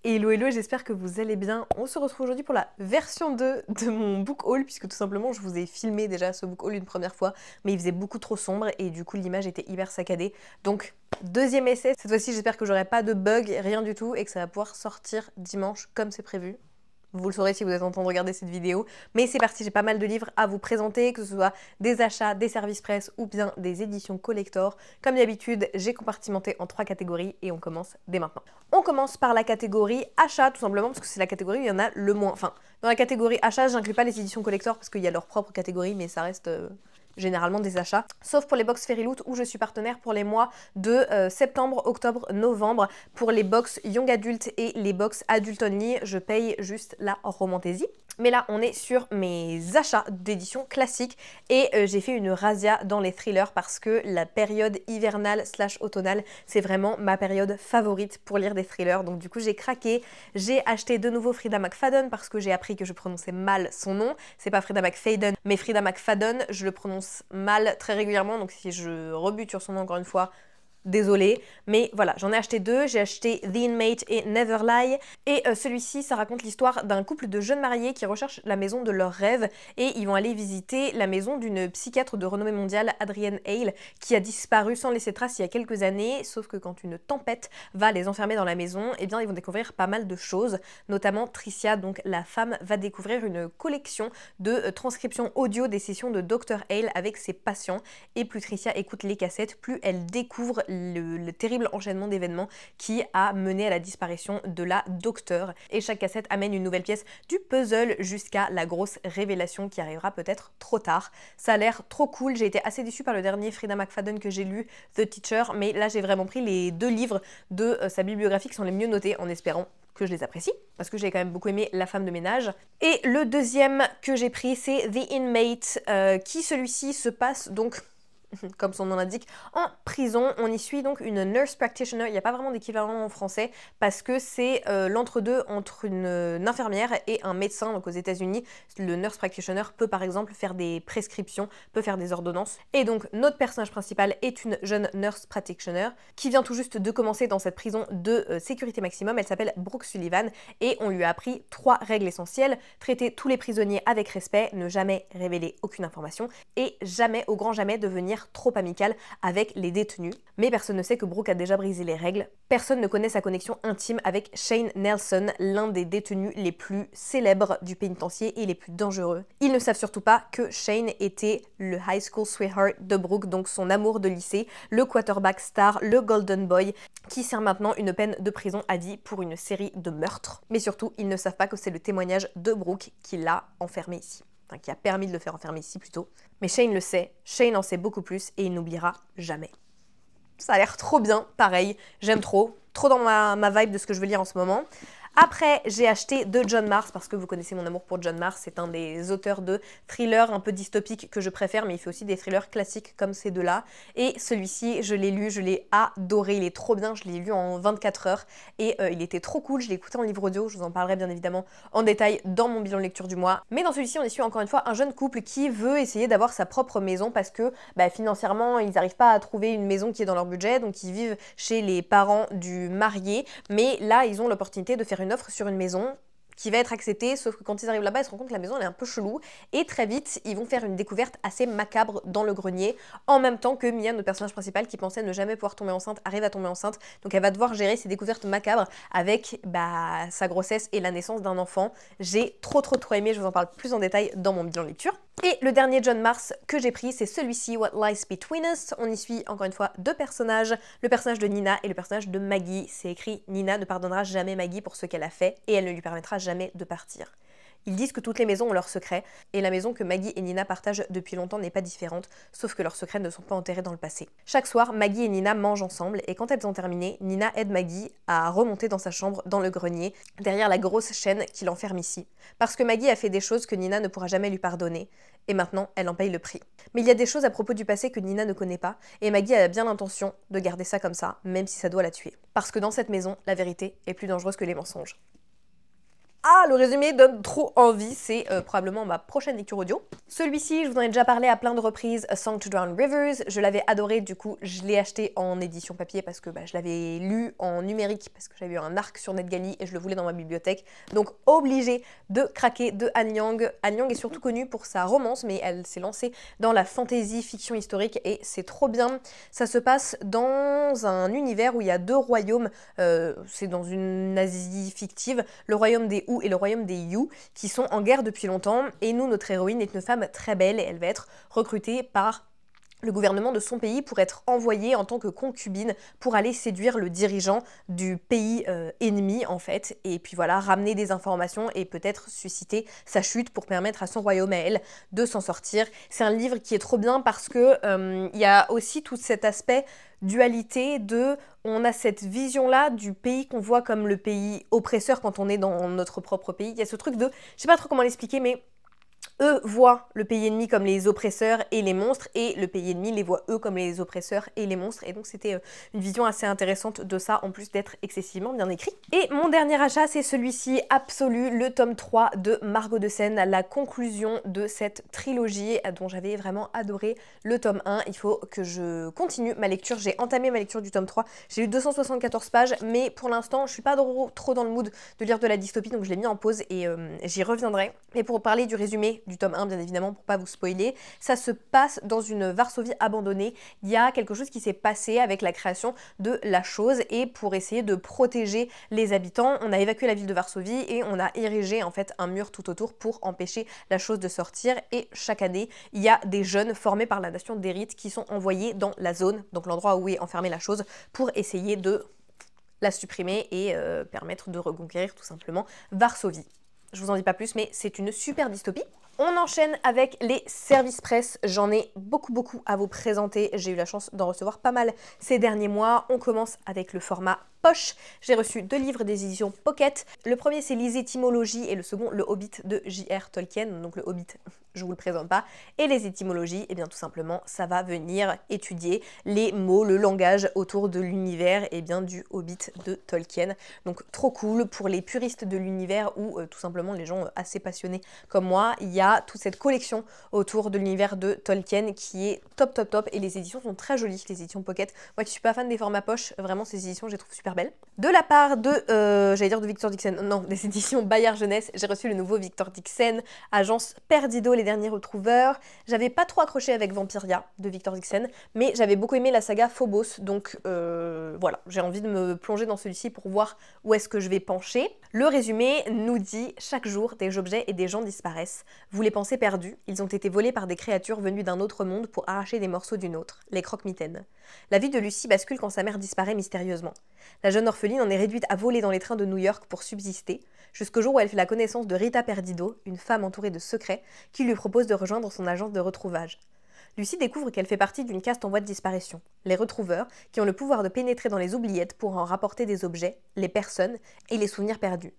Hello hello, j'espère que vous allez bien. On se retrouve aujourd'hui pour la version 2 de mon book haul, puisque tout simplement je vous ai filmé déjà ce book haul une première fois, mais il faisait beaucoup trop sombre et du coup l'image était hyper saccadée. Donc deuxième essai, cette fois-ci j'espère que j'aurai pas de bug, rien du tout, et que ça va pouvoir sortir dimanche comme c'est prévu. Vous le saurez si vous êtes en train de regarder cette vidéo. Mais c'est parti, j'ai pas mal de livres à vous présenter, que ce soit des achats, des services presse ou bien des éditions collector. Comme d'habitude, j'ai compartimenté en 3 catégories et on commence dès maintenant. On commence par la catégorie achat, tout simplement parce que c'est la catégorie où il y en a le moins. Enfin, dans la catégorie achat, j'inclus pas les éditions collector parce qu'il y a leur propre catégorie, mais ça reste généralement des achats, sauf pour les box Fairyloot où je suis partenaire pour les mois de septembre, octobre, novembre. Pour les box Young Adult et les box Adult Only, je paye juste la Romantaisie. Mais là, on est sur mes achats d'édition classique et j'ai fait une razzia dans les thrillers parce que la période hivernale / automnale, c'est vraiment ma période favorite pour lire des thrillers. Donc du coup, j'ai craqué. J'ai acheté de nouveau Frida McFadden parce que j'ai appris que je prononçais mal son nom. C'est pas Frida McFadden, mais Frida McFadden. Je le prononce mal très régulièrement, donc si je rebute sur son nom encore une fois, désolée, mais voilà, j'en ai acheté 2, j'ai acheté The Inmate et Never Lie, et celui-ci, ça raconte l'histoire d'un couple de jeunes mariés qui recherchent la maison de leurs rêves, et ils vont aller visiter la maison d'une psychiatre de renommée mondiale, Adrienne Hale, qui a disparu sans laisser trace il y a quelques années, sauf que quand une tempête va les enfermer dans la maison, eh bien ils vont découvrir pas mal de choses, notamment Tricia, donc la femme, va découvrir une collection de transcriptions audio des sessions de Dr Hale avec ses patients, et plus Tricia écoute les cassettes, plus elle découvre le terrible enchaînement d'événements qui a mené à la disparition de la docteure. Et chaque cassette amène une nouvelle pièce du puzzle jusqu'à la grosse révélation qui arrivera peut-être trop tard. Ça a l'air trop cool, j'ai été assez déçue par le dernier Frida McFadden que j'ai lu, The Teacher, mais là j'ai vraiment pris les 2 livres de sa bibliographie qui sont les mieux notés en espérant que je les apprécie, parce que j'ai quand même beaucoup aimé La femme de ménage. Et le deuxième que j'ai pris, c'est The Inmate, qui celui-ci se passe donc, comme son nom l'indique, en prison. On y suit donc une nurse practitioner, il n'y a pas vraiment d'équivalent en français, parce que c'est l'entre-deux entre une infirmière et un médecin. Donc aux États-Unis, le nurse practitioner peut par exemple faire des prescriptions, peut faire des ordonnances. Et donc notre personnage principal est une jeune nurse practitioner qui vient tout juste de commencer dans cette prison de sécurité maximum. Elle s'appelle Brooke Sullivan et on lui a appris 3 règles essentielles: traiter tous les prisonniers avec respect, ne jamais révéler aucune information et jamais, au grand jamais, devenir trop amical avec les détenus. Mais personne ne sait que Brooke a déjà brisé les règles. Personne ne connaît sa connexion intime avec Shane Nelson, l'un des détenus les plus célèbres du pénitencier et les plus dangereux. Ils ne savent surtout pas que Shane était le high school sweetheart de Brooke, donc son amour de lycée, le quarterback star, le golden boy, qui sert maintenant une peine de prison à vie pour une série de meurtres. Mais surtout, ils ne savent pas que c'est le témoignage de Brooke qui l'a enfermé ici. Enfin, qui a permis de le faire enfermer ici plutôt. Mais Shane le sait, Shane en sait beaucoup plus et il n'oubliera jamais. Ça a l'air trop bien, pareil, j'aime trop dans ma vibe de ce que je veux lire en ce moment. Après, j'ai acheté de John Marrs, parce que vous connaissez mon amour pour John Marrs, c'est un des auteurs de thrillers un peu dystopiques que je préfère, mais il fait aussi des thrillers classiques comme ces deux-là. Et celui-ci, je l'ai lu, je l'ai adoré, il est trop bien, je l'ai lu en 24 heures, et il était trop cool, je l'ai écouté en livre audio, je vous en parlerai bien évidemment en détail dans mon bilan de lecture du mois. Mais dans celui-ci, on y suit encore une fois un jeune couple qui veut essayer d'avoir sa propre maison, parce que financièrement, ils n'arrivent pas à trouver une maison qui est dans leur budget, donc ils vivent chez les parents du marié, mais là, ils ont l'opportunité de faire une offre sur une maison qui va être acceptée, sauf que quand ils arrivent là-bas, ils se rendent compte que la maison elle est un peu chelou, et très vite, ils vont faire une découverte assez macabre dans le grenier, en même temps que Mia, notre personnage principal, qui pensait ne jamais pouvoir tomber enceinte, arrive à tomber enceinte, donc elle va devoir gérer ces découvertes macabres avec sa grossesse et la naissance d'un enfant. J'ai trop aimé, je vous en parle plus en détail dans mon bilan lecture. Et le dernier John Marrs que j'ai pris, c'est celui-ci, What Lies Between Us. On y suit encore une fois 2 personnages, le personnage de Nina et le personnage de Maggie. C'est écrit: Nina ne pardonnera jamais Maggie pour ce qu'elle a fait et elle ne lui permettra jamais de partir. Ils disent que toutes les maisons ont leurs secrets, et la maison que Maggie et Nina partagent depuis longtemps n'est pas différente, sauf que leurs secrets ne sont pas enterrés dans le passé. Chaque soir, Maggie et Nina mangent ensemble, et quand elles ont terminé, Nina aide Maggie à remonter dans sa chambre, dans le grenier, derrière la grosse chaîne qui l'enferme ici. Parce que Maggie a fait des choses que Nina ne pourra jamais lui pardonner, et maintenant, elle en paye le prix. Mais il y a des choses à propos du passé que Nina ne connaît pas, et Maggie a bien l'intention de garder ça comme ça, même si ça doit la tuer. Parce que dans cette maison, la vérité est plus dangereuse que les mensonges. Ah, le résumé donne trop envie, c'est probablement ma prochaine lecture audio. Celui-ci, je vous en ai déjà parlé à plein de reprises, A Song to Drown Rivers, je l'avais adoré, du coup je l'ai acheté en édition papier parce que je l'avais lu en numérique, parce que j'avais eu un arc sur NetGalley et je le voulais dans ma bibliothèque, donc obligé de craquer de Han Yang. Han Yang est surtout connue pour sa romance, mais elle s'est lancée dans la fantasy fiction historique et c'est trop bien. Ça se passe dans un univers où il y a deux royaumes, c'est dans une Asie fictive, le royaume des et le royaume des Yu, qui sont en guerre depuis longtemps, et nous, notre héroïne est une femme très belle, et elle va être recrutée par le gouvernement de son pays pour être envoyée en tant que concubine pour aller séduire le dirigeant du pays ennemi en fait, et puis voilà, ramener des informations et peut-être susciter sa chute pour permettre à son royaume à elle de s'en sortir. C'est un livre qui est trop bien parce que y a aussi tout cet aspect dualité de on a cette vision-là du pays qu'on voit comme le pays oppresseur quand on est dans notre propre pays. Il y a ce truc de, je sais pas trop comment l'expliquer, mais eux voient le pays ennemi comme les oppresseurs et les monstres, et le pays ennemi les voit eux comme les oppresseurs et les monstres, et donc c'était une vision assez intéressante de ça, en plus d'être excessivement bien écrit. Et mon dernier achat, c'est celui-ci absolu, le tome 3 de Margot de Seine, la conclusion de cette trilogie dont j'avais vraiment adoré le tome 1. Il faut que je continue ma lecture, j'ai entamé ma lecture du tome 3, j'ai lu 274 pages, mais pour l'instant je suis pas trop dans le mood de lire de la dystopie, donc je l'ai mis en pause et j'y reviendrai. Mais pour parler du résumé du tome 1, bien évidemment, pour pas vous spoiler, ça se passe dans une Varsovie abandonnée. Il y a quelque chose qui s'est passé avec la création de la chose, et pour essayer de protéger les habitants, on a évacué la ville de Varsovie et on a érigé en fait un mur tout autour pour empêcher la chose de sortir, et chaque année, il y a des jeunes formés par la nation d'Érite qui sont envoyés dans la zone, donc l'endroit où est enfermée la chose, pour essayer de la supprimer et permettre de reconquérir tout simplement Varsovie. Je vous en dis pas plus, mais c'est une super dystopie. On enchaîne avec les services presse. J'en ai beaucoup à vous présenter. J'ai eu la chance d'en recevoir pas mal ces derniers mois. On commence avec le format poche. J'ai reçu 2 livres des éditions Pocket. Le premier, c'est Les étymologies, et le second, Le Hobbit de J.R. Tolkien. Donc le Hobbit, je vous le présente pas. Et les étymologies, et bien tout simplement, ça va venir étudier les mots, le langage autour de l'univers et bien du Hobbit de Tolkien. Donc trop cool pour les puristes de l'univers ou tout simplement les gens assez passionnés comme moi. Il y a toute cette collection autour de l'univers de Tolkien qui est top, et les éditions sont très jolies, les éditions Pocket. Moi qui suis pas fan des formats poche, vraiment ces éditions je les trouve super belles. De la part de, j'allais dire de Victor Dixon, non, des éditions Bayard Jeunesse, j'ai reçu le nouveau Victor Dixon, Agence Perdido, les derniers retrouveurs. J'avais pas trop accroché avec Vampiria de Victor Dixon, mais j'avais beaucoup aimé la saga Phobos, donc voilà, j'ai envie de me plonger dans celui-ci pour voir où est-ce que je vais pencher. Le résumé nous dit: chaque jour, des objets et des gens disparaissent. Vous les pensez perdus, ils ont été volés par des créatures venues d'un autre monde pour arracher des morceaux d'une autre, les croque-mitaines. La vie de Lucie bascule quand sa mère disparaît mystérieusement. La jeune orpheline en est réduite à voler dans les trains de New York pour subsister, jusqu'au jour où elle fait la connaissance de Rita Perdido, une femme entourée de secrets, qui lui propose de rejoindre son agence de retrouvage. Lucie découvre qu'elle fait partie d'une caste en voie de disparition, les retrouveurs, qui ont le pouvoir de pénétrer dans les oubliettes pour en rapporter des objets, les personnes et les souvenirs perdus.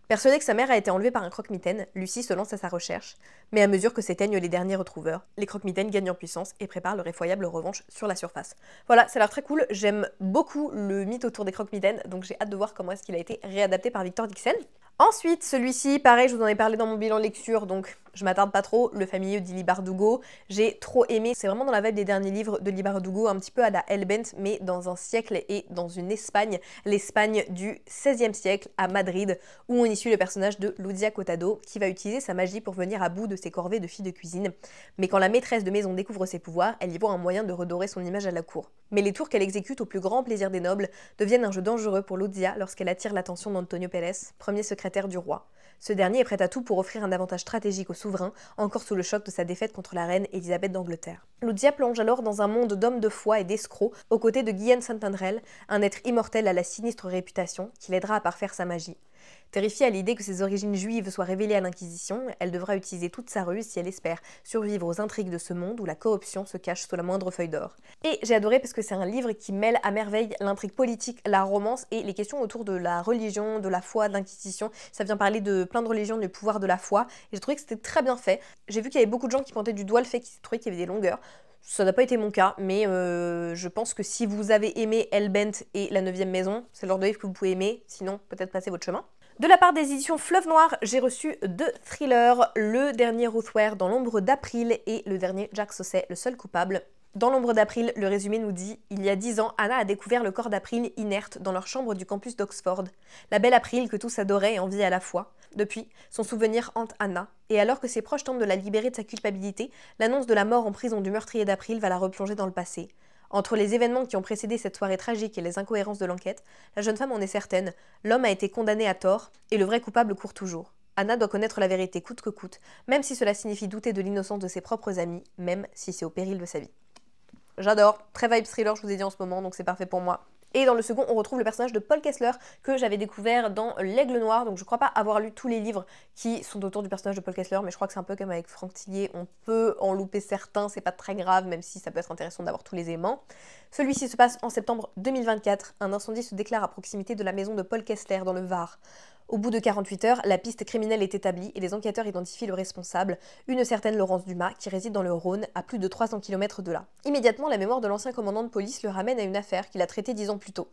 Persuadée que sa mère a été enlevée par un croque-mitaine, Lucie se lance à sa recherche, mais à mesure que s'éteignent les derniers retrouveurs, les croque-mitaines gagnent en puissance et préparent leur effroyable revanche sur la surface. Voilà, ça a l'air très cool, j'aime beaucoup le mythe autour des croque-mitaines, donc j'ai hâte de voir comment est-ce qu'il a été réadapté par Victor Dixon. Ensuite, celui-ci, pareil, je vous en ai parlé dans mon bilan lecture, donc je m'attarde pas trop, Le familier d'Ili Bardugo, j'ai trop aimé, c'est vraiment dans la vibe des derniers livres de Li Bardugo, un petit peu à la Hellbent, mais dans un siècle et dans une Espagne, l'Espagne du XVIe siècle, à Madrid, où on y suit le personnage de Ludia Cotado, qui va utiliser sa magie pour venir à bout de ses corvées de fille de cuisine. Mais quand la maîtresse de maison découvre ses pouvoirs, elle y voit un moyen de redorer son image à la cour. Mais les tours qu'elle exécute au plus grand plaisir des nobles deviennent un jeu dangereux pour Ludia lorsqu'elle attire l'attention d'Antonio Pérez, premier secrétaire du roi. Ce dernier est prêt à tout pour offrir un avantage stratégique au souverain, encore sous le choc de sa défaite contre la reine Élisabeth d'Angleterre. Ludia plonge alors dans un monde d'hommes de foi et d'escrocs, aux côtés de Guillaume Santandrel, un être immortel à la sinistre réputation, qui l'aidera à parfaire sa magie. Terrifiée à l'idée que ses origines juives soient révélées à l'Inquisition, elle devra utiliser toute sa ruse si elle espère survivre aux intrigues de ce monde où la corruption se cache sous la moindre feuille d'or. Et j'ai adoré parce que c'est un livre qui mêle à merveille l'intrigue politique, la romance et les questions autour de la religion, de la foi, de l'Inquisition. Ça vient parler de plein de religions, du pouvoir de la foi, et j'ai trouvé que c'était très bien fait. J'ai vu qu'il y avait beaucoup de gens qui pointaient du doigt le fait qu'ils trouvaient qu'il y avait des longueurs. Ça n'a pas été mon cas, mais je pense que si vous avez aimé Hellbent et La 9e maison, c'est le genre de livre que vous pouvez aimer, sinon peut-être passer votre chemin. De la part des éditions Fleuve Noir, j'ai reçu 2 thrillers, le dernier Ruth Ware dans l'ombre d'April et le dernier Jack Saucet, le seul coupable. Dans l'ombre d'April, le résumé nous dit « Il y a 10 ans, Anna a découvert le corps d'April inerte dans leur chambre du campus d'Oxford. La belle April que tous adoraient et enviaient à la fois. Depuis, son souvenir hante Anna, et alors que ses proches tentent de la libérer de sa culpabilité, l'annonce de la mort en prison du meurtrier d'April va la replonger dans le passé. Entre les événements qui ont précédé cette soirée tragique et les incohérences de l'enquête, la jeune femme en est certaine, l'homme a été condamné à tort, et le vrai coupable court toujours. Anna doit connaître la vérité coûte que coûte, même si cela signifie douter de l'innocence de ses propres amis, même si c'est au péril de sa vie. » J'adore, très vibe thriller, je vous ai dit en ce moment, donc c'est parfait pour moi. Et dans le second, on retrouve le personnage de Paul Kessler, que j'avais découvert dans L'Aigle Noir, donc je crois pas avoir lu tous les livres qui sont autour du personnage de Paul Kessler, mais je crois que c'est un peu comme avec Franck Tillier, on peut en louper certains, c'est pas très grave, même si ça peut être intéressant d'avoir tous les éléments. Celui-ci se passe en septembre 2024, un incendie se déclare à proximité de la maison de Paul Kessler dans le Var. Au bout de 48 heures, la piste criminelle est établie et les enquêteurs identifient le responsable, une certaine Laurence Dumas, qui réside dans le Rhône, à plus de 300 km de là. Immédiatement, la mémoire de l'ancien commandant de police le ramène à une affaire qu'il a traitée 10 ans plus tôt.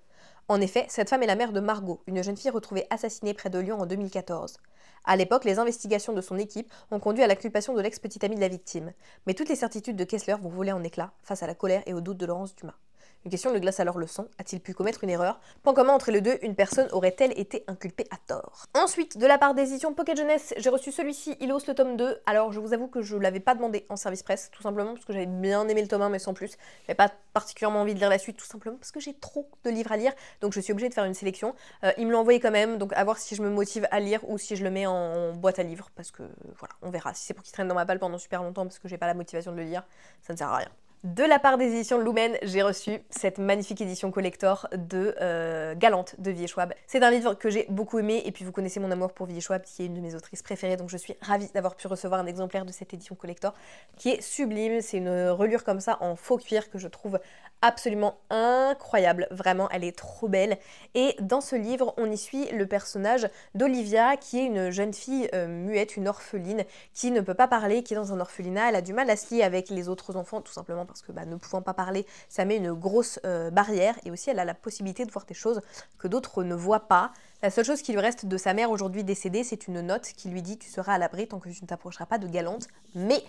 En effet, cette femme est la mère de Margot, une jeune fille retrouvée assassinée près de Lyon en 2014. À l'époque, les investigations de son équipe ont conduit à l'inculpation de l'ex-petite amie de la victime. Mais toutes les certitudes de Kessler vont voler en éclats face à la colère et au doute de Laurence Dumas. Une question le glace alors le sang, a-t-il pu commettre une erreur? Point commun entre les deux, une personne aurait-elle été inculpée à tort? Ensuite, de la part des éditions Pocket Jeunesse, j'ai reçu celui-ci, Ilos le tome 2. Alors je vous avoue que je l'avais pas demandé en service presse, tout simplement parce que j'avais bien aimé le tome 1 mais sans plus. J'avais pas particulièrement envie de lire la suite, tout simplement parce que j'ai trop de livres à lire, donc je suis obligée de faire une sélection. Il me l'a envoyé quand même, donc à voir si je me motive à lire ou si je le mets en boîte à livres, parce que voilà, on verra. Si c'est pour qu'il traîne dans ma palle pendant super longtemps parce que j'ai pas la motivation de le lire, ça ne sert à rien. De la part des éditions Lumen, j'ai reçu cette magnifique édition collector de Galante de Vie et Schwab. C'est un livre que j'ai beaucoup aimé, et puis vous connaissez mon amour pour Vie et Schwab, qui est une de mes autrices préférées, donc je suis ravie d'avoir pu recevoir un exemplaire de cette édition collector, qui est sublime. C'est une relure comme ça en faux cuir que je trouve absolument incroyable, vraiment elle est trop belle. Et dans ce livre, on y suit le personnage d'Olivia, qui est une jeune fille muette, une orpheline, qui ne peut pas parler, qui est dans un orphelinat. Elle a du mal à se lier avec les autres enfants, tout simplement parce que ne pouvant pas parler, ça met une grosse barrière, et aussi elle a la possibilité de voir des choses que d'autres ne voient pas. La seule chose qui lui reste de sa mère aujourd'hui décédée, c'est une note qui lui dit « Tu seras à l'abri tant que tu ne t'approcheras pas de Galante », mais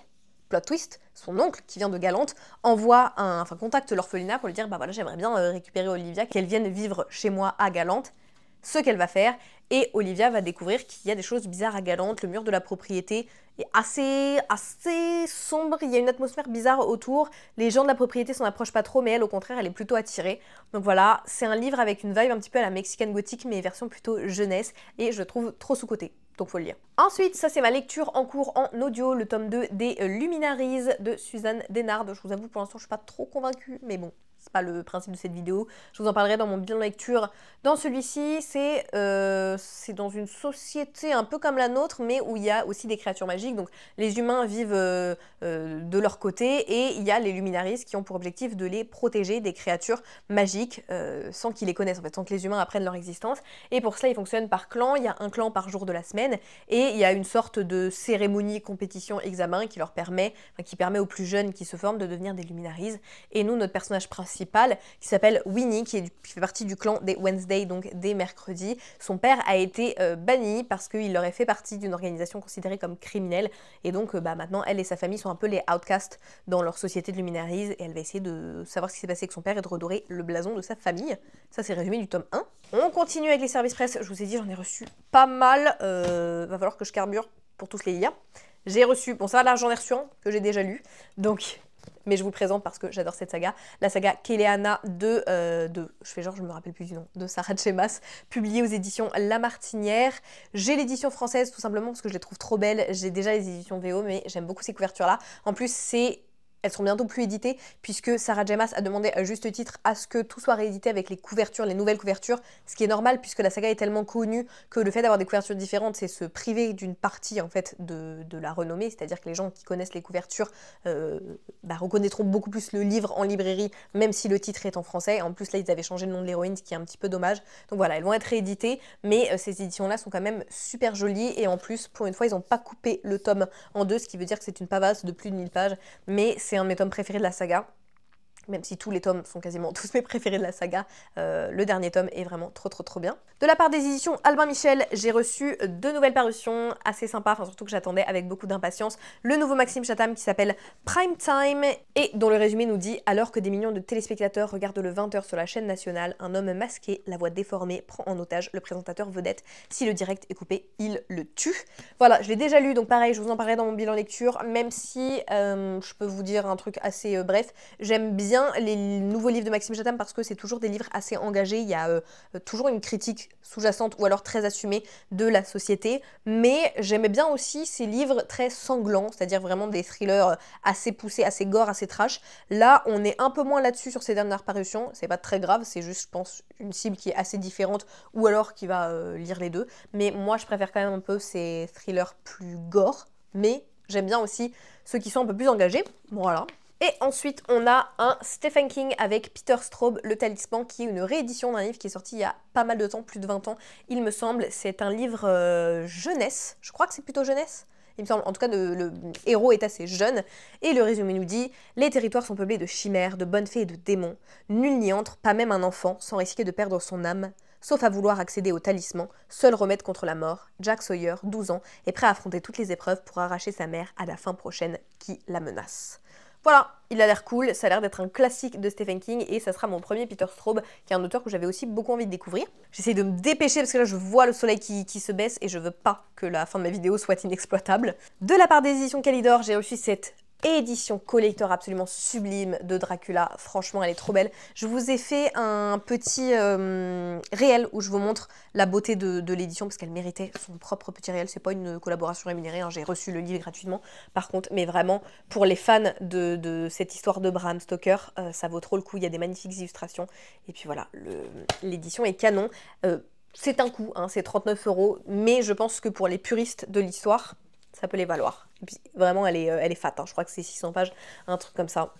plot twist, son oncle, qui vient de Galante, contacte l'orphelinat pour lui dire « Bah voilà, j'aimerais bien récupérer Olivia, qu'elle vienne vivre chez moi à Galante », ce qu'elle va faire, et Olivia va découvrir qu'il y a des choses bizarres à Galante. Le mur de la propriété est assez sombre, il y a une atmosphère bizarre autour, les gens de la propriété s'en approchent pas trop, mais elle au contraire elle est plutôt attirée. Donc voilà, c'est un livre avec une vibe un petit peu à la Mexican Gothic, mais version plutôt jeunesse, et je le trouve trop sous-coté. Donc faut le lire. Ensuite, ça c'est ma lecture en cours en audio, le tome 2 des Luminaries de Suzanne Desnard. Je vous avoue, pour l'instant je suis pas trop convaincue, mais bon, c'est pas le principe de cette vidéo. Je vous en parlerai dans mon bilan de lecture. Dans celui-ci, c'est dans une société un peu comme la nôtre, mais où il y a aussi des créatures magiques. Donc les humains vivent de leur côté, et il y a les Luminaries qui ont pour objectif de les protéger des créatures magiques sans qu'ils les connaissent, en fait, sans que les humains apprennent leur existence. Et pour cela, ils fonctionnent par clan. Il y a un clan par jour de la semaine, et il y a une sorte de cérémonie, compétition, examen qui permet aux plus jeunes qui se forment de devenir des Luminaries. Et nous, notre personnage principal, qui s'appelle Winnie, qui fait partie du clan des Wednesday, donc des mercredis. Son père a été banni parce qu'il aurait fait partie d'une organisation considérée comme criminelle, et donc maintenant elle et sa famille sont un peu les outcasts dans leur société de Luminaries, et elle va essayer de savoir ce qui s'est passé avec son père et de redorer le blason de sa famille. Ça c'est résumé du tome 1. On continue avec les services presse. Je vous ai dit, j'en ai reçu pas mal, va falloir que je carbure pour tous les lire. J'ai reçu, bon ça là j'en ai reçu un que j'ai déjà lu, donc mais je vous le présente parce que j'adore cette saga, la saga Kéléana je me rappelle plus du nom, de Sarah Tchemas, publiée aux éditions La Martinière. J'ai l'édition française tout simplement parce que je les trouve trop belles. J'ai déjà les éditions VO, mais j'aime beaucoup ces couvertures-là. En plus, elles seront bientôt plus éditées, puisque Sarah Tchemas a demandé à juste titre à ce que tout soit réédité avec les couvertures, les nouvelles couvertures, ce qui est normal puisque la saga est tellement connue que le fait d'avoir des couvertures différentes, c'est se priver d'une partie en fait de la renommée, c'est-à-dire que les gens qui connaissent les couvertures reconnaîtront beaucoup plus le livre en librairie, même si le titre est en français. En plus là, ils avaient changé le nom de l'héroïne, ce qui est un petit peu dommage. Donc voilà, elles vont être rééditées, mais ces éditions-là sont quand même super jolies, et en plus, pour une fois, ils n'ont pas coupé le tome en deux, ce qui veut dire que c'est une pavasse de plus de 1000 pages, mais c'est un de mes tomes préférés de la saga. même si tous les tomes sont quasiment tous mes préférés de la saga, le dernier tome est vraiment trop bien. De la part des éditions Albin Michel, j'ai reçu 2 nouvelles parutions assez sympas, enfin surtout que j'attendais avec beaucoup d'impatience. Le nouveau Maxime Chatham qui s'appelle Prime Time et dont le résumé nous dit: alors que des millions de téléspectateurs regardent le 20h sur la chaîne nationale, un homme masqué, la voix déformée, prend en otage le présentateur vedette. Si le direct est coupé, il le tue. Voilà, je l'ai déjà lu, donc pareil, je vous en parlerai dans mon bilan lecture, même si je peux vous dire un truc assez bref, j'aime bien les nouveaux livres de Maxime Chatham parce que c'est toujours des livres assez engagés, il y a toujours une critique sous-jacente ou alors très assumée de la société, mais j'aimais bien aussi ces livres très sanglants, c'est-à-dire vraiment des thrillers assez poussés, assez gore, assez trash. Là, on est un peu moins là-dessus sur ces dernières parutions, c'est pas très grave, c'est juste, je pense, une cible qui est assez différente ou alors qui va lire les deux, mais moi je préfère quand même un peu ces thrillers plus gore, mais j'aime bien aussi ceux qui sont un peu plus engagés, voilà. Et ensuite, on a un Stephen King avec Peter Straub, Le Talisman, qui est une réédition d'un livre qui est sorti il y a pas mal de temps, plus de 20 ans, il me semble. C'est un livre jeunesse, je crois que c'est plutôt jeunesse. Il me semble, en tout cas, le héros est assez jeune. Et le résumé nous dit: les territoires sont peuplés de chimères, de bonnes fées et de démons. Nul n'y entre, pas même un enfant, sans risquer de perdre son âme. Sauf à vouloir accéder au talisman, seul remède contre la mort, Jack Sawyer, 12 ans, est prêt à affronter toutes les épreuves pour arracher sa mère à la fin prochaine qui la menace. Voilà, il a l'air cool, ça a l'air d'être un classique de Stephen King et ça sera mon premier Peter Straub, qui est un auteur que j'avais aussi beaucoup envie de découvrir. J'essaie de me dépêcher parce que là je vois le soleil qui se baisse et je veux pas que la fin de ma vidéo soit inexploitable. De la part des éditions Calidor, j'ai reçu cette édition collector absolument sublime de Dracula. Franchement, elle est trop belle. Je vous ai fait un petit réel où je vous montre la beauté de l'édition parce qu'elle méritait son propre petit réel. C'est pas une collaboration rémunérée, hein. J'ai reçu le livre gratuitement par contre, mais vraiment pour les fans de cette histoire de Bram Stoker, ça vaut trop le coup. Il y a des magnifiques illustrations et puis voilà, l'édition est canon. C'est un coût, hein, c'est 39 €, mais je pense que pour les puristes de l'histoire, ça peut les valoir. Et puis vraiment, elle est fat, hein. Je crois que c'est 600 pages, un truc comme ça.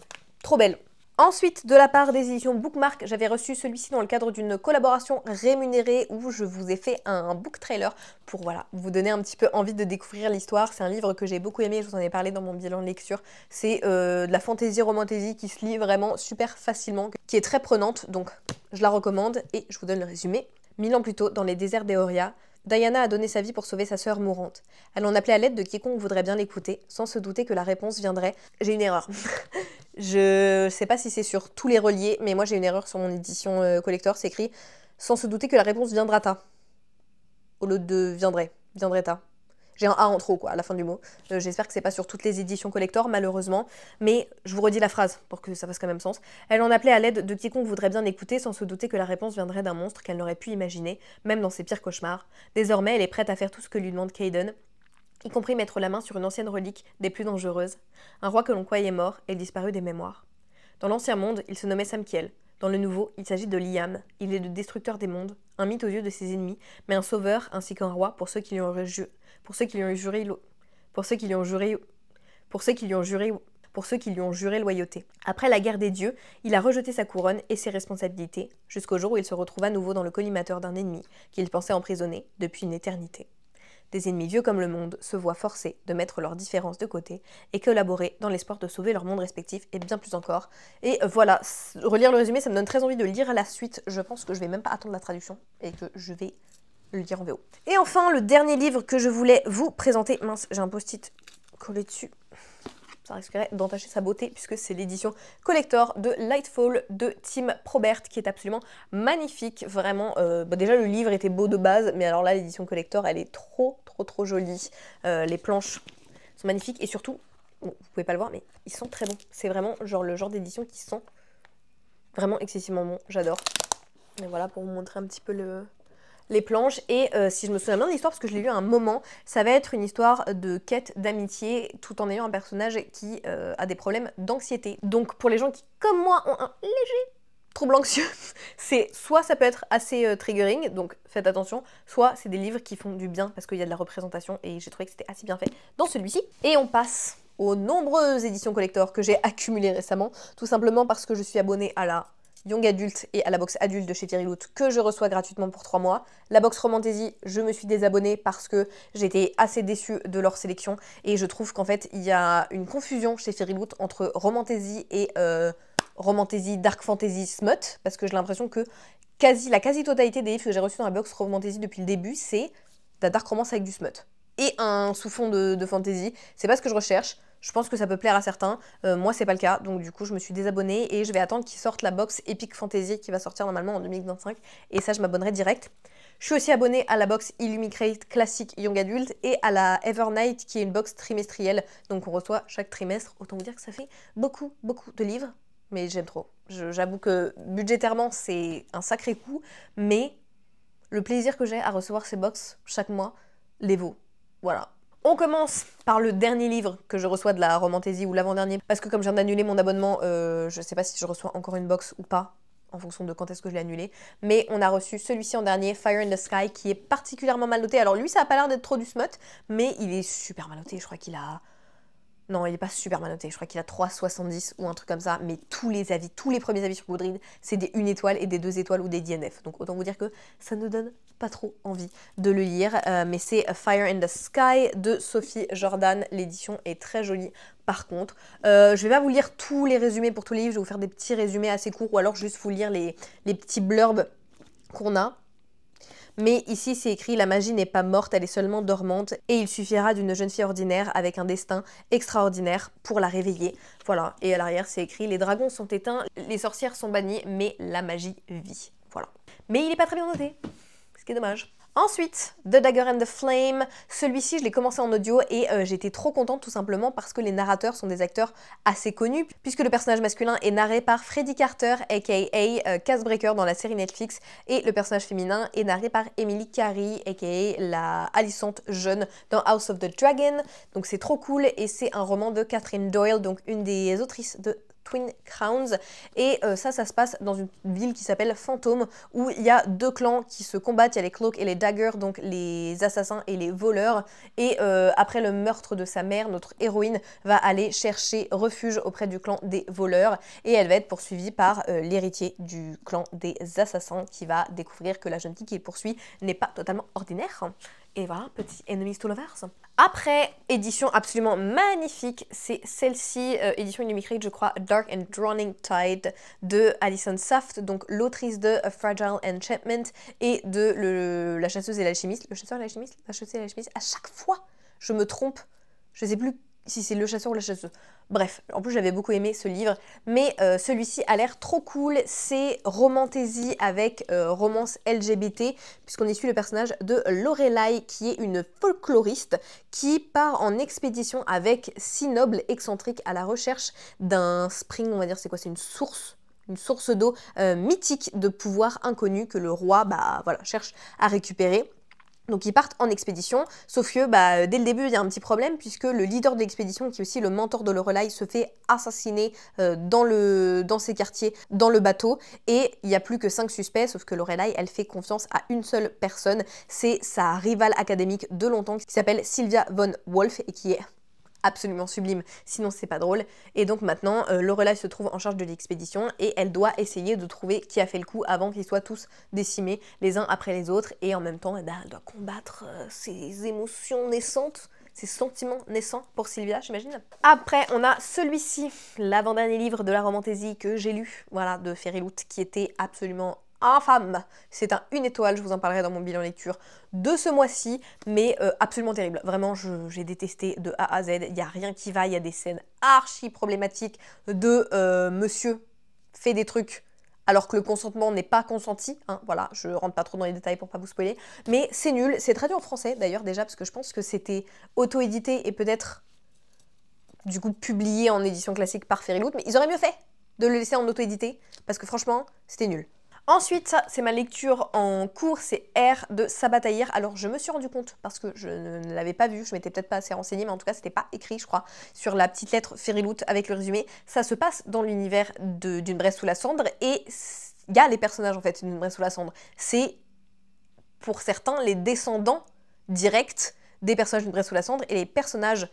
Trop belle. Ensuite, de la part des éditions Bookmark, j'avais reçu celui-ci dans le cadre d'une collaboration rémunérée où je vous ai fait un book trailer pour voilà, vous donner un petit peu envie de découvrir l'histoire. C'est un livre que j'ai beaucoup aimé, je vous en ai parlé dans mon bilan de lecture. C'est de la fantasy romantasy qui se lit vraiment super facilement, qui est très prenante, donc je la recommande et je vous donne le résumé. 1000 ans plus tôt, dans les déserts d'Eoria, Diana a donné sa vie pour sauver sa sœur mourante. Elle en appelait à l'aide de quiconque voudrait bien l'écouter, sans se douter que la réponse viendrait... J'ai une erreur. Je sais pas si c'est sur tous les reliés, mais moi j'ai une erreur sur mon édition collector, c'est écrit « Sans se douter que la réponse viendra-ta » au lieu de « viendrait-ta ». J'ai un A en trop, quoi, à la fin du mot. J'espère que c'est pas sur toutes les éditions collector, malheureusement. Mais je vous redis la phrase, pour que ça fasse quand même sens. Elle en appelait à l'aide de quiconque voudrait bien l'écouter, sans se douter que la réponse viendrait d'un monstre qu'elle n'aurait pu imaginer, même dans ses pires cauchemars. Désormais, elle est prête à faire tout ce que lui demande Caden, y compris mettre la main sur une ancienne relique des plus dangereuses. Un roi que l'on croyait mort et disparu des mémoires. Dans l'ancien monde, il se nommait Samkiel. Dans le nouveau, il s'agit de Liam. Il est le destructeur des mondes, un mythe aux yeux de ses ennemis, mais un sauveur ainsi qu'un roi pour ceux qui lui ont juré loyauté. Après la guerre des dieux, il a rejeté sa couronne et ses responsabilités, jusqu'au jour où il se retrouve à nouveau dans le collimateur d'un ennemi qu'il pensait emprisonner depuis une éternité. Des ennemis vieux comme le monde se voient forcés de mettre leurs différences de côté et collaborer dans l'espoir de sauver leur monde respectif et bien plus encore. Et voilà, relire le résumé, ça me donne très envie de lire la suite. Je pense que je vais même pas attendre la traduction et que je vais le lire en VO. Et enfin, le dernier livre que je voulais vous présenter. Mince, j'ai un post-it collé dessus. Ça risquerait d'entacher sa beauté puisque c'est l'édition collector de Lightfall de Tim Probert qui est absolument magnifique, vraiment. Déjà le livre était beau de base, mais alors là l'édition collector elle est trop jolie. Les planches sont magnifiques et surtout, bon, vous pouvez pas le voir mais ils sont très bons. C'est vraiment genre le genre d'édition qui sent vraiment excessivement bon, j'adore. Et voilà pour vous montrer un petit peu les planches et si je me souviens bien de l'histoire parce que je l'ai lu à un moment, ça va être une histoire de quête d'amitié tout en ayant un personnage qui a des problèmes d'anxiété. Donc pour les gens qui comme moi ont un léger trouble anxieux, c'est soit ça peut être assez triggering, donc faites attention, soit c'est des livres qui font du bien parce qu'il y a de la représentation et j'ai trouvé que c'était assez bien fait dans celui-ci. Et on passe aux nombreuses éditions collector que j'ai accumulées récemment, tout simplement parce que je suis abonnée à la Young Adult et à la box adulte de chez Fairyloot que je reçois gratuitement pour 3 mois. La box Romantasy, je me suis désabonnée parce que j'étais assez déçue de leur sélection et je trouve qu'en fait, il y a une confusion chez Fairyloot entre Romantasy et Romantasy, Dark Fantasy, Smut, parce que j'ai l'impression que la quasi-totalité des livres que j'ai reçus dans la box Romantasy depuis le début, c'est de la dark romance avec du smut. Et un sous-fond de fantasy. C'est pas ce que je recherche. Je pense que ça peut plaire à certains. Moi, c'est pas le cas. Donc, du coup, je me suis désabonnée et je vais attendre qu'ils sortent la box Epic Fantasy qui va sortir normalement en 2025. Et ça, je m'abonnerai direct. Je suis aussi abonnée à la box Illuminate classique Young Adult et à la Evernight qui est une box trimestrielle. Donc, on reçoit chaque trimestre. Autant vous dire que ça fait beaucoup de livres. Mais j'aime trop. J'avoue que budgétairement, c'est un sacré coup. Mais le plaisir que j'ai à recevoir ces box chaque mois les vaut. Voilà. On commence par le dernier livre que je reçois de la Romantasy ou l'avant-dernier, parce que comme je viens d'annuler mon abonnement, je sais pas si je reçois encore une box ou pas, en fonction de quand est-ce que je l'ai annulé, mais on a reçu celui-ci en dernier, Fire in the Sky, qui est particulièrement mal noté. Alors lui, ça a pas l'air d'être trop du smut, mais il est super mal noté, je crois qu'il a... Non, il est pas super mal noté, je crois qu'il a 3,70 ou un truc comme ça, mais tous les avis, tous les premiers avis sur Goodreads, c'est des 1 étoile et des 2 étoiles ou des DNF. Donc autant vous dire que ça ne donne pas trop envie de le lire, mais c'est Fire in the Sky de Sophie Jordan. L'édition est très jolie par contre. Je vais pas vous lire tous les résumés pour tous les livres, je vais vous faire des petits résumés assez courts ou alors juste vous lire les petits blurbs qu'on a. Mais ici, c'est écrit « La magie n'est pas morte, elle est seulement dormante et il suffira d'une jeune fille ordinaire avec un destin extraordinaire pour la réveiller. » Voilà, et à l'arrière, c'est écrit « Les dragons sont éteints, les sorcières sont bannies, mais la magie vit. » Voilà. Mais il n'est pas très bien noté, ce qui est dommage. Ensuite, The Dagger and the Flame. Celui-ci, je l'ai commencé en audio et j'étais trop contente tout simplement parce que les narrateurs sont des acteurs assez connus, puisque le personnage masculin est narré par Freddie Carter, aka Casebreaker dans la série Netflix, et le personnage féminin est narré par Emily Carey, aka la Alicente jeune dans House of the Dragon. Donc c'est trop cool et c'est un roman de Catherine Doyle, donc une des autrices de Twin Crowns, et ça se passe dans une ville qui s'appelle Fantôme, où il y a 2 clans qui se combattent, il y a les Cloaks et les Daggers, donc les assassins et les voleurs, et après le meurtre de sa mère, notre héroïne va aller chercher refuge auprès du clan des voleurs, et elle va être poursuivie par l'héritier du clan des assassins, qui va découvrir que la jeune fille qu'il poursuit n'est pas totalement ordinaire. Et voilà, petit Enemies to Lovers. Après, édition absolument magnifique, c'est celle-ci, édition Illuminate, je crois, Dark and Drowning Tide de Alison Saft, donc l'autrice de A Fragile Enchantment et de La chasseuse et l'alchimiste. Le chasseur et l'alchimiste, la chasseuse et l'alchimiste. À chaque fois, je me trompe. Je sais plus si c'est le chasseur ou la chasseuse. Bref, en plus j'avais beaucoup aimé ce livre, mais celui-ci a l'air trop cool. C'est Romantasy avec romance LGBT, puisqu'on y suit le personnage de Lorelai, qui est une folkloriste qui part en expédition avec 6 nobles excentriques à la recherche d'un spring, on va dire, c'est quoi, c'est une source d'eau mythique de pouvoir inconnu que le roi cherche à récupérer. Donc ils partent en expédition, sauf que dès le début il y a un petit problème puisque le leader de l'expédition, qui est aussi le mentor de Lorelai, se fait assassiner dans ses quartiers, dans le bateau, et il n'y a plus que 5 suspects, sauf que Lorelai elle fait confiance à une seule personne, c'est sa rivale académique de longtemps qui s'appelle Sylvia von Wolf et qui est absolument sublime, sinon c'est pas drôle. Et donc maintenant, Lorelai se trouve en charge de l'expédition et elle doit essayer de trouver qui a fait le coup avant qu'ils soient tous décimés les uns après les autres. Et en même temps, elle doit combattre ses émotions naissantes, ses sentiments naissants pour Sylvia, j'imagine. Après, on a celui-ci, l'avant-dernier livre de la Romantasy que j'ai lu, voilà, de Fairyloot, qui était absolument infâme. C'est un 1 étoile, je vous en parlerai dans mon bilan lecture de ce mois-ci, mais absolument terrible. Vraiment, j'ai détesté de A à Z. Il n'y a rien qui va, il y a des scènes archi problématiques de monsieur fait des trucs alors que le consentement n'est pas consenti. Hein, voilà, je rentre pas trop dans les détails pour pas vous spoiler. Mais c'est nul, c'est traduit en français d'ailleurs déjà, parce que je pense que c'était auto-édité et peut-être du coup publié en édition classique par Fairyloot, mais ils auraient mieux fait de le laisser en auto-édité, parce que franchement, c'était nul. Ensuite, ça, c'est ma lecture en cours, c'est R de Sabataïr. Alors, je me suis rendu compte, parce que je ne l'avais pas vu, je m'étais peut-être pas assez renseignée, mais en tout cas, c'était pas écrit, je crois, sur la petite lettre Fairyloot avec le résumé. Ça se passe dans l'univers d'une Bresse sous la cendre, et il y a les personnages, en fait, d'une Bresse sous la cendre. C'est, pour certains, les descendants directs des personnages d'une Bresse sous la cendre, et les personnages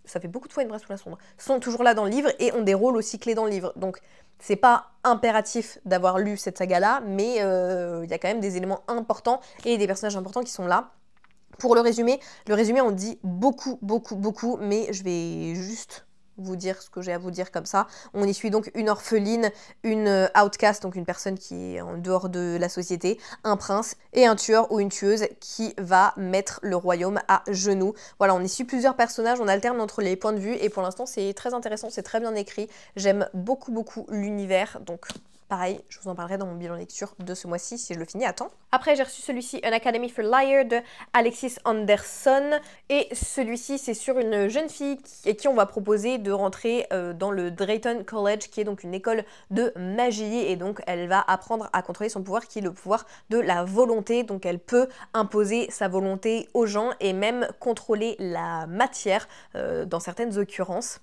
ça fait beaucoup de fois une bresse sous la cendre, sont toujours là dans le livre et ont des rôles aussi clés dans le livre. Donc c'est pas impératif d'avoir lu cette saga-là, mais il y a quand même des éléments importants et des personnages importants qui sont là. Pour le résumé on dit beaucoup, mais je vais juste vous dire ce que j'ai à vous dire comme ça. On y suit donc une orpheline, une outcast, donc une personne qui est en dehors de la société, un prince et un tueur ou une tueuse qui va mettre le royaume à genoux. Voilà, on y suit plusieurs personnages, on alterne entre les points de vue et pour l'instant c'est très intéressant, c'est très bien écrit. J'aime beaucoup l'univers, donc pareil, je vous en parlerai dans mon bilan lecture de ce mois-ci si je le finis à temps. Après, j'ai reçu celui-ci, An Academy for Liar de Alexis Anderson. Et celui-ci, c'est sur une jeune fille à qui on va proposer de rentrer dans le Drayton College, qui est donc une école de magie. Et donc, elle va apprendre à contrôler son pouvoir, qui est le pouvoir de la volonté. Donc, elle peut imposer sa volonté aux gens et même contrôler la matière dans certaines occurrences.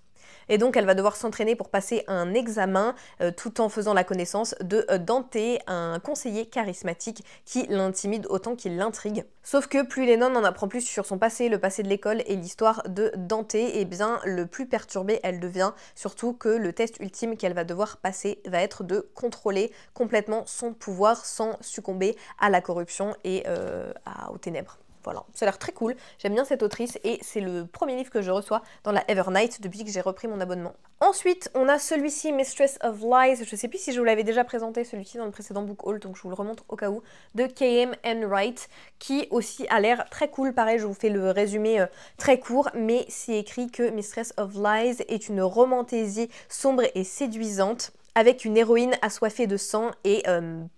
Et donc elle va devoir s'entraîner pour passer un examen tout en faisant la connaissance de Dante, un conseiller charismatique qui l'intimide autant qu'il l'intrigue. Sauf que plus Lennon en apprend plus sur son passé, le passé de l'école et l'histoire de Dante, et bien le plus perturbée elle devient, surtout que le test ultime qu'elle va devoir passer va être de contrôler complètement son pouvoir sans succomber à la corruption et aux ténèbres. Voilà, ça a l'air très cool, j'aime bien cette autrice et c'est le premier livre que je reçois dans la Evernight depuis que j'ai repris mon abonnement. Ensuite, on a celui-ci, Mistress of Lies, je sais plus si je vous l'avais déjà présenté celui-ci dans le précédent book haul, donc je vous le remontre au cas où, de K.M. Enright, qui aussi a l'air très cool. Pareil, je vous fais le résumé très court, mais c'est écrit que Mistress of Lies est une romantaisie sombre et séduisante, avec une héroïne assoiffée de sang et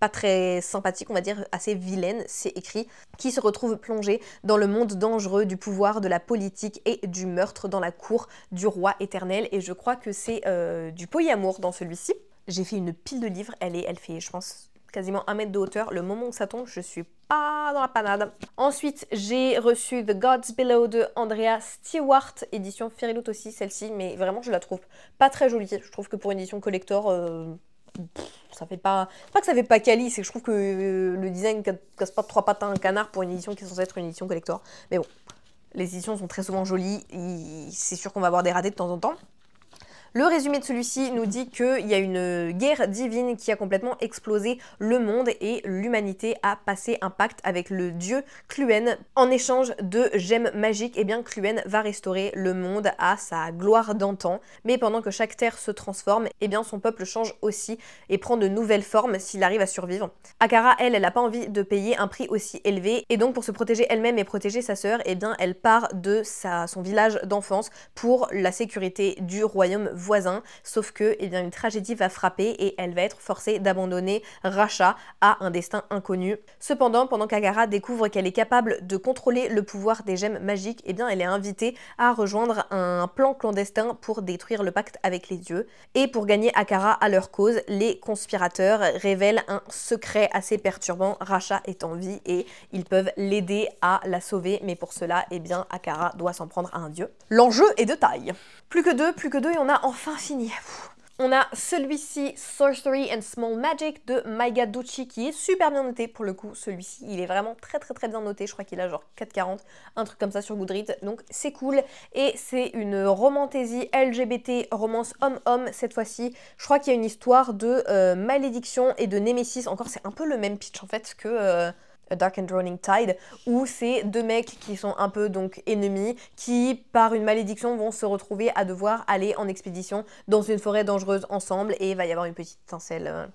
pas très sympathique, on va dire assez vilaine, c'est écrit, qui se retrouve plongée dans le monde dangereux du pouvoir, de la politique et du meurtre dans la cour du roi éternel. Et je crois que c'est du polyamour dans celui-ci. J'ai fait une pile de livres, elle fait, je pense, quasiment 1 mètre de hauteur. Le moment où ça tombe, je suis pas dans la panade. Ensuite, j'ai reçu The Gods Below de Andrea Stewart, édition Fairyloot aussi, celle-ci, mais vraiment, je la trouve pas très jolie. Je trouve que pour une édition collector, ça fait pas que ça fait pas quali, c'est que je trouve que le design casse pas de 3 pattes à un canard pour une édition qui est censée être une édition collector. Mais bon, les éditions sont très souvent jolies, c'est sûr qu'on va avoir des ratés de temps en temps. Le résumé de celui-ci nous dit qu'il y a une guerre divine qui a complètement explosé le monde et l'humanité a passé un pacte avec le dieu Cluen. En échange de gemmes magiques, et bien Cluen va restaurer le monde à sa gloire d'antan. Mais pendant que chaque terre se transforme, et bien son peuple change aussi et prend de nouvelles formes s'il arrive à survivre. Akara, elle n'a pas envie de payer un prix aussi élevé et donc pour se protéger elle-même et protéger sa sœur, et bien elle part de son village d'enfance pour la sécurité du royaume voisin, sauf que eh bien, une tragédie va frapper et elle va être forcée d'abandonner Racha à un destin inconnu. Cependant, pendant qu'Akara découvre qu'elle est capable de contrôler le pouvoir des gemmes magiques, eh bien, elle est invitée à rejoindre un plan clandestin pour détruire le pacte avec les dieux. Et pour gagner Akara à leur cause, les conspirateurs révèlent un secret assez perturbant. Racha est en vie et ils peuvent l'aider à la sauver, mais pour cela, eh bien, Akara doit s'en prendre à un dieu. L'enjeu est de taille. Plus que deux et on a enfin fini. On a celui-ci, Sorcery and Small Magic de Maiga Duchi, qui est super bien noté pour le coup. Celui-ci, il est vraiment très bien noté. Je crois qu'il a genre 4,40, un truc comme ça sur Goodreads. Donc c'est cool. Et c'est une romantaisie LGBT, romance homme-homme cette fois-ci. Je crois qu'il y a une histoire de malédiction et de némésis. Encore, c'est un peu le même pitch en fait que... A Dark and Drowning Tide, où c'est deux mecs qui sont un peu donc ennemis, qui par une malédiction vont se retrouver à devoir aller en expédition dans une forêt dangereuse ensemble et il va y avoir une petite étincelle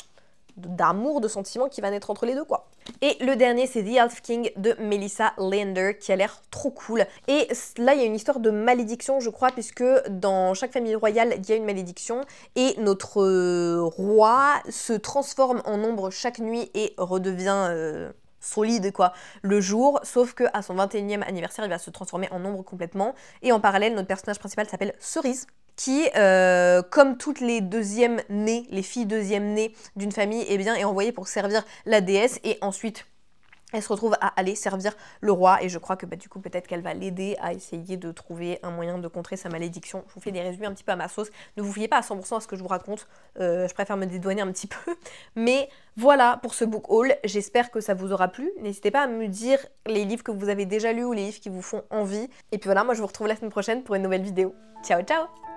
d'amour, de sentiment qui va naître entre les deux quoi. Et le dernier c'est The Elf King de Melissa Leander qui a l'air trop cool. Et là il y a une histoire de malédiction je crois puisque dans chaque famille royale il y a une malédiction et notre roi se transforme en ombre chaque nuit et redevient... solide quoi, le jour, sauf que à son 21e anniversaire, il va se transformer en ombre complètement. Et en parallèle, notre personnage principal s'appelle Cerise, qui, comme toutes les deuxièmes nées, les filles deuxièmes nées d'une famille, eh bien, est envoyée pour servir la déesse et ensuite elle se retrouve à aller servir le roi et je crois que du coup peut-être qu'elle va l'aider à essayer de trouver un moyen de contrer sa malédiction. Je vous fais des résumés un petit peu à ma sauce, ne vous fiez pas à 100% à ce que je vous raconte, je préfère me dédouaner un petit peu. Mais voilà pour ce book haul, j'espère que ça vous aura plu. N'hésitez pas à me dire les livres que vous avez déjà lus ou les livres qui vous font envie. Et puis voilà, moi je vous retrouve la semaine prochaine pour une nouvelle vidéo. Ciao ciao!